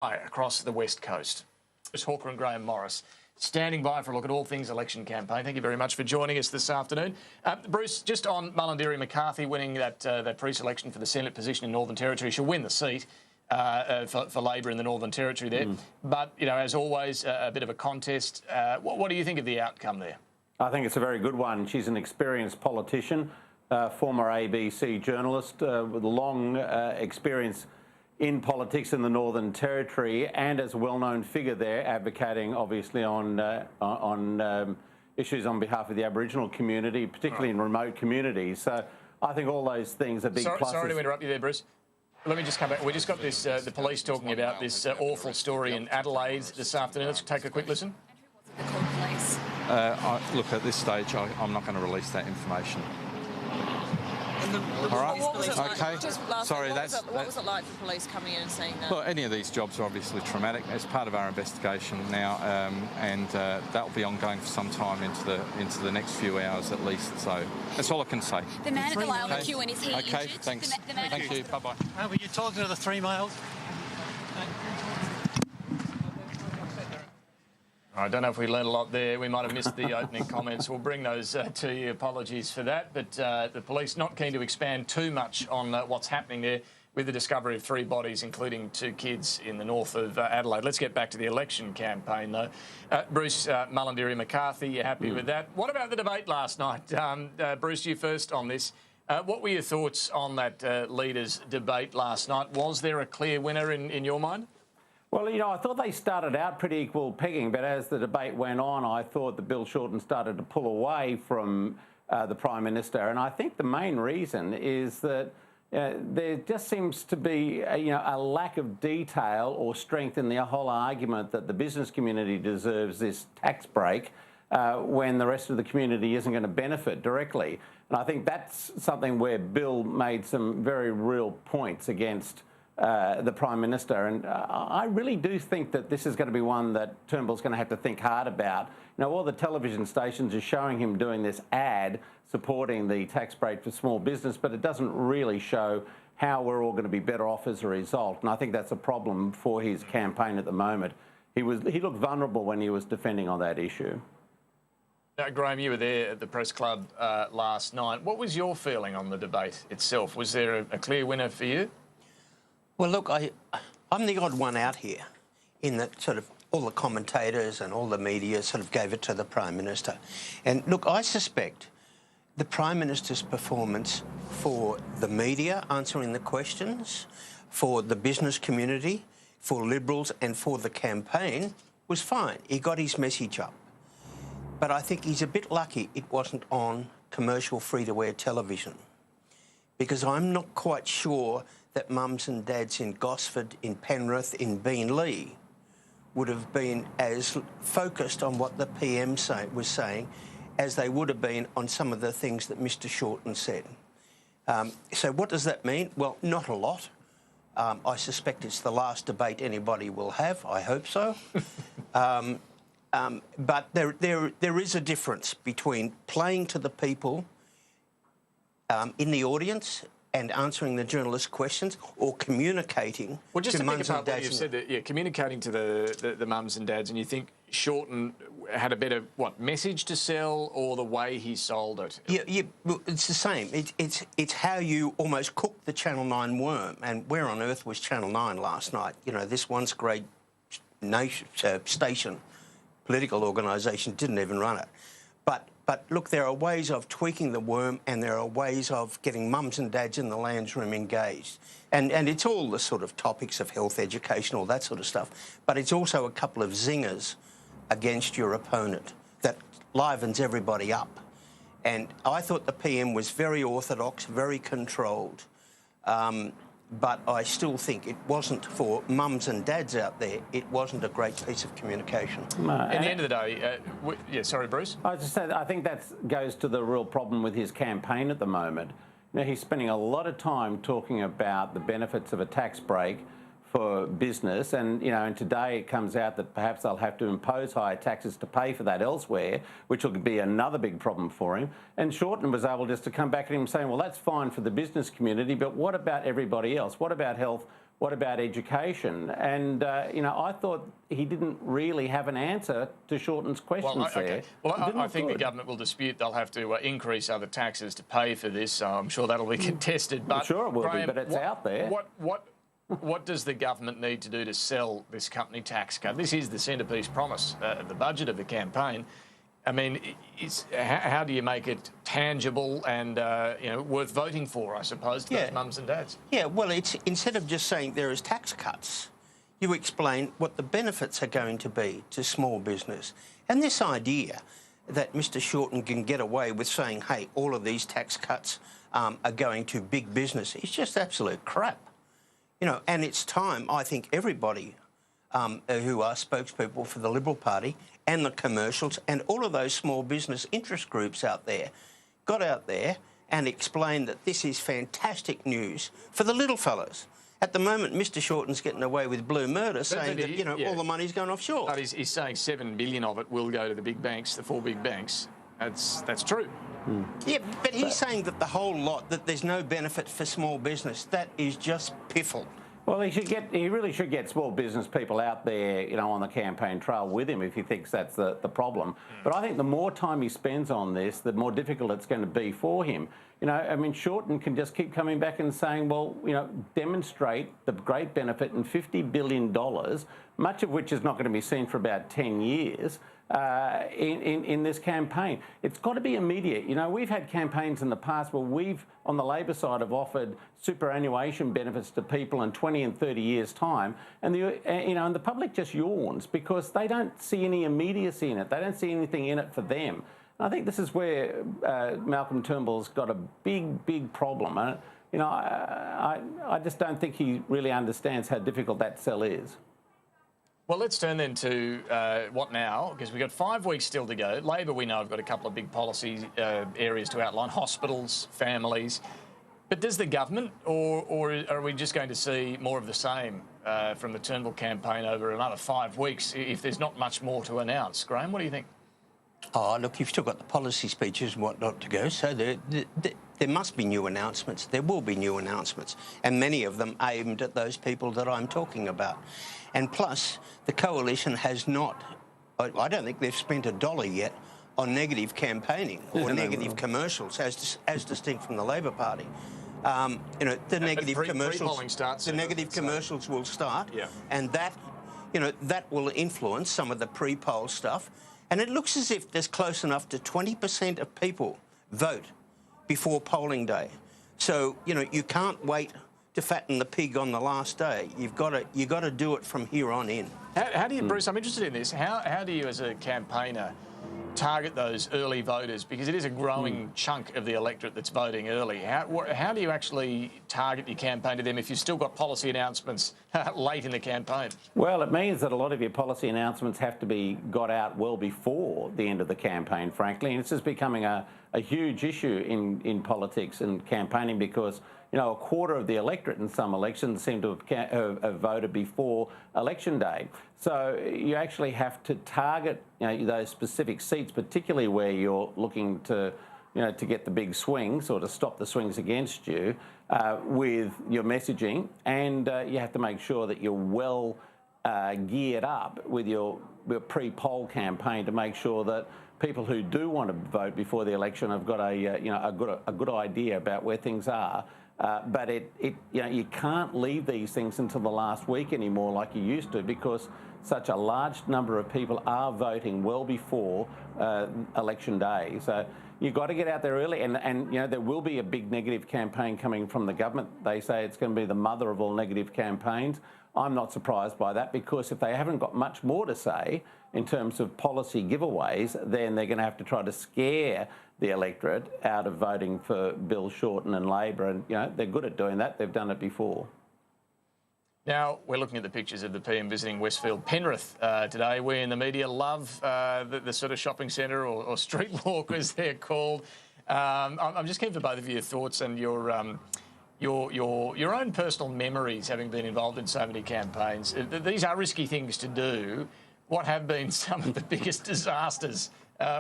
across the West Coast. Bruce Hawker and Grahame Morris standing by for a look at all things election campaign. Thank you very much for joining us this afternoon. Bruce, just on Malarndirri McCarthy winning that pre-selection for the Senate position in Northern Territory, she'll win the seat for Labor in the Northern Territory there. But, you know, as always, a bit of a contest. What do you think of the outcome there? I think it's a very good one. She's an experienced politician, former ABC journalist with long experience in politics in the Northern Territory, and as a well-known figure there, advocating obviously on issues on behalf of the Aboriginal community, particularly in remote communities. So I think all those things are big pluses. Sorry to interrupt you there, Bruce. Let me just come back. We just got this, the police talking about this awful story in Adelaide this afternoon. Let's take a quick listen. Look, at this stage, I'm not going to release that information. All right. Okay. Sorry, what was it like for police coming in and saying that? Well, any of these jobs are obviously traumatic. It's part of our investigation now, and that will be ongoing for some time into the next few hours at least. So that's all I can say. The man at the line on the queue, and is he okay, injured? thanks. Thank you. Bye bye. Were you talking to the 3 males? I don't know if we learned a lot there. We might have missed the opening comments. We'll bring those to you. Apologies for that. But the police not keen to expand too much on what's happening there with the discovery of 3 bodies, including 2 kids in the north of Adelaide. Let's get back to the election campaign, though. Bruce, Malarndirri McCarthy, you happy with that? What about the debate last night? Bruce, you first on this. What were your thoughts on that leaders' debate last night? Was there a clear winner in your mind? Well, you know, I thought they started out pretty equal pegging, but as the debate went on, I thought that Bill Shorten started to pull away from the Prime Minister. And I think the main reason is that there just seems to be a lack of detail or strength in the whole argument that the business community deserves this tax break when the rest of the community isn't going to benefit directly. And I think that's something where Bill made some very real points against the Prime Minister. And I really do think that this is going to be one that Turnbull's going to have to think hard about. You know, all the television stations are showing him doing this ad supporting the tax break for small business, but it doesn't really show how we're all going to be better off as a result. And I think that's a problem for his campaign at the moment. He looked vulnerable when he was defending on that issue. Now, Grahame, you were there at the press club last night. What was your feeling on the debate itself? Was there a clear winner for you? Well, look, I'm the odd one out here in that sort of all the commentators and all the media sort of gave it to the Prime Minister. And look, I suspect the Prime Minister's performance for the media answering the questions, for the business community, for Liberals and for the campaign was fine. He got his message up. But I think he's a bit lucky it wasn't on commercial free-to-air television, because I'm not quite sure that mums and dads in Gosford, in Penrith, in Beenleigh would have been as focused on what the PM was saying as they would have been on some of the things that Mr Shorten said. So what does that mean? Well, not a lot. I suspect it's the last debate anybody will have. I hope so. But there is a difference between playing to the people in the audience and answering the journalists' questions, or communicating to mums and dads. You've said that, communicating to the mums and dads, and you think Shorten had a better message to sell, or the way he sold it? Yeah, well, it's the same. It's how you almost cook the Channel 9 worm. And where on earth was Channel 9 last night? You know, this once great station, political organisation, didn't even run it. But look, there are ways of tweaking the worm, and there are ways of getting mums and dads in the Lands Room engaged. And it's all the sort of topics of health, education, all that sort of stuff. But it's also a couple of zingers against your opponent that livens everybody up. And I thought the PM was very orthodox, very controlled. But I still think it wasn't for mums and dads out there, it wasn't a great piece of communication. At the end of the day, sorry, Bruce? I just said I think that goes to the real problem with his campaign at the moment. You know, he's spending a lot of time talking about the benefits of a tax break for business, and and today it comes out that perhaps they'll have to impose higher taxes to pay for that elsewhere, which will be another big problem for him. And Shorten was able just to come back at him saying, well, that's fine for the business community, but what about everybody else? What about health? What about education? And, I thought he didn't really have an answer to Shorten's questions there. Well, I think the government will dispute they'll have to increase other taxes to pay for this. So I'm sure that'll be contested. But sure it will Grahame, be, but it's out there. What does the government need to do to sell this company tax cut? This is the centrepiece promise of the budget of the campaign. I mean, how do you make it tangible and worth voting for, I suppose, to those mums and dads? Yeah, well, it's instead of just saying there is tax cuts, you explain what the benefits are going to be to small business. And this idea that Mr Shorten can get away with saying, hey, all of these tax cuts are going to big business is just absolute crap. And it's time, I think, everybody who are spokespeople for the Liberal Party and the commercials and all of those small business interest groups out there got out there and explained that this is fantastic news for the little fellas. At the moment, Mr Shorten's getting away with blue murder, saying that, all the money's going offshore. But he's saying $7 billion of it will go to the big banks, the 4 big banks. That's true. Yeah, but he's saying that the whole lot, that there's no benefit for small business. That is just piffle. Well, he really should get small business people out there, on the campaign trail with him if he thinks that's the problem. But I think the more time he spends on this, the more difficult it's going to be for him. Shorten can just keep coming back and saying, well, demonstrate the great benefit in $50 billion, much of which is not going to be seen for about 10 years, in this campaign. It's got to be immediate. We've had campaigns in the past where we've, on the Labor side, have offered superannuation benefits to people in 20 and 30 years' time, and the public just yawns because they don't see any immediacy in it. They don't see anything in it for them. And I think this is where Malcolm Turnbull's got a big problem. I just don't think he really understands how difficult that sell is. Well, let's turn then to what now, because we've got 5 weeks still to go. Labor, we know, have got a couple of big policy areas to outline, hospitals, families. But does the government, or are we just going to see more of the same from the Turnbull campaign over another 5 weeks if there's not much more to announce? Grahame, what do you think? Oh, look, you've still got the policy speeches and whatnot to go, so there must be new announcements. There will be new announcements, and many of them aimed at those people that I'm talking about. And plus, the coalition has not, I don't think they've spent $1 yet on negative campaigning or negative commercials, as distinct from the Labor Party. The negative commercials will start, and that will influence some of the pre-poll stuff. And it looks as if there's close enough to 20% of people vote before polling day. So, you can't wait to fatten the pig on the last day. You've got to do it from here on in. How do you, Bruce, I'm interested in this, how do you as a campaigner target those early voters? Because it is a growing chunk of the electorate that's voting early. How do you actually target your campaign to them if you've still got policy announcements late in the campaign? Well, it means that a lot of your policy announcements have to be got out well before the end of the campaign, frankly. And this is becoming a huge issue in politics and campaigning because, a quarter of the electorate in some elections seem to have voted before election day. So you actually have to target, those specific seats, particularly where you're looking to, to get the big swings or to stop the swings against you with your messaging. And you have to make sure that you're well geared up with your pre-poll campaign to make sure that people who do want to vote before the election have got a good idea about where things are. But you can't leave these things until the last week anymore like you used to because such a large number of people are voting well before election day. So you've got to get out there early and there will be a big negative campaign coming from the government. They say it's going to be the mother of all negative campaigns. I'm not surprised by that because if they haven't got much more to say in terms of policy giveaways, then they're going to have to try to scare the electorate out of voting for Bill Shorten and Labor. And, they're good at doing that. They've done it before. Now, we're looking at the pictures of the PM visiting Westfield Penrith today. We in the media love the sort of shopping centre or street walk, as they're called. I'm just keen for both of your thoughts and your own personal memories, having been involved in so many campaigns. These are risky things to do. What have been some of the biggest disasters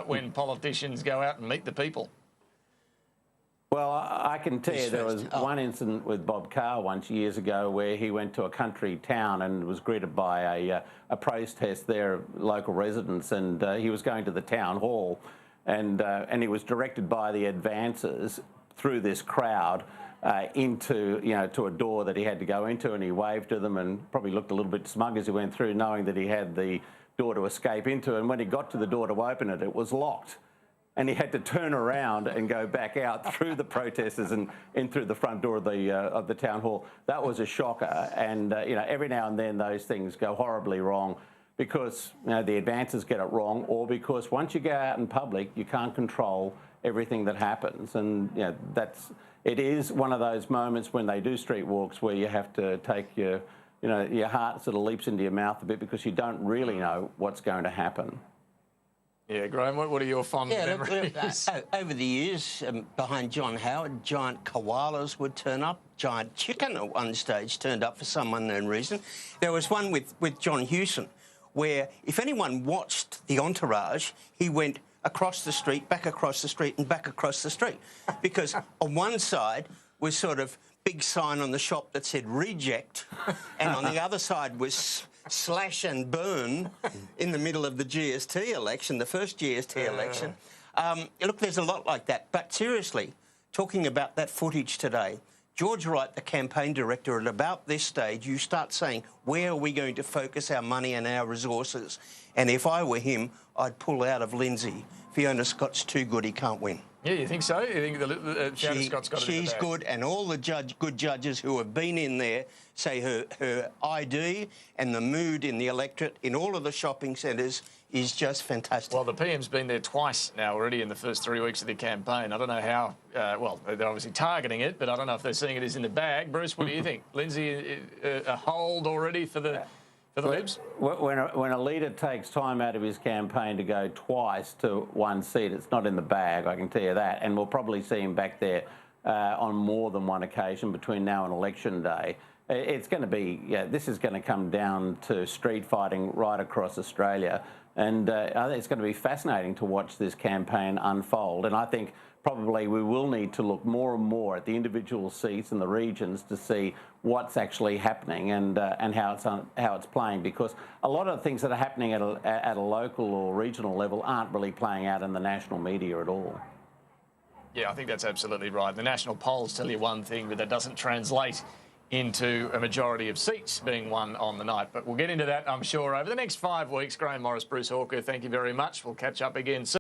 when politicians go out and meet the people? Well, I can tell you there was one incident with Bob Carr once years ago where he went to a country town and was greeted by a protest there of local residents, and he was going to the town hall, and he was directed by the advancers through this crowd into, to a door that he had to go into, and he waved to them and probably looked a little bit smug as he went through, knowing that he had the door to escape into, and when he got to the door to open it, it was locked. And he had to turn around and go back out through the protesters and in through the front door of the town hall. That was a shocker. And every now and then those things go horribly wrong because the advancers get it wrong, or because once you go out in public, you can't control everything that happens. And it is one of those moments when they do street walks where you have to take your heart sort of leaps into your mouth a bit because you don't really know what's going to happen. Yeah, Grahame, what are your fond memories? Over the years, behind John Howard, giant koalas would turn up. Giant chicken at one stage turned up for some unknown reason. There was one with John Hewson where if anyone watched the entourage, he went across the street, back across the street and back across the street. Because on one side was sort of big sign on the shop that said reject, and on the other side was slash and burn in the middle of the GST election, the first GST election. Look, there's a lot like that. But seriously, talking about that footage today, George Wright, the campaign director, at about this stage, you start saying, where are we going to focus our money and our resources? And if I were him, I'd pull out of Lindsay. Fiona Scott's too good, he can't win. Yeah, you think so? You think Fiona Scott's got it in the bag? She's good, and all the good judges who have been in there say her ID and the mood in the electorate in all of the shopping centres is just fantastic. Well, the PM's been there twice now already in the first 3 weeks of the campaign. I don't know how, well, they're obviously targeting it, but I don't know if they're seeing it as in the bag. Bruce, what do you think? Lindsay, a hold already for the Libs? When a leader takes time out of his campaign to go twice to one seat, it's not in the bag, I can tell you that. And we'll probably see him back there on more than one occasion between now and election day. It's going to be, this is going to come down to street fighting right across Australia. And I think it's going to be fascinating to watch this campaign unfold. And I think probably we will need to look more and more at the individual seats and the regions to see what's actually happening and how it's playing, because a lot of the things that are happening at a local or regional level aren't really playing out in the national media at all. Yeah, I think that's absolutely right. The national polls tell you one thing, but that doesn't translate into a majority of seats being won on the night. But we'll get into that, I'm sure, over the next 5 weeks. Grahame Morris, Bruce Hawker, thank you very much. We'll catch up again soon.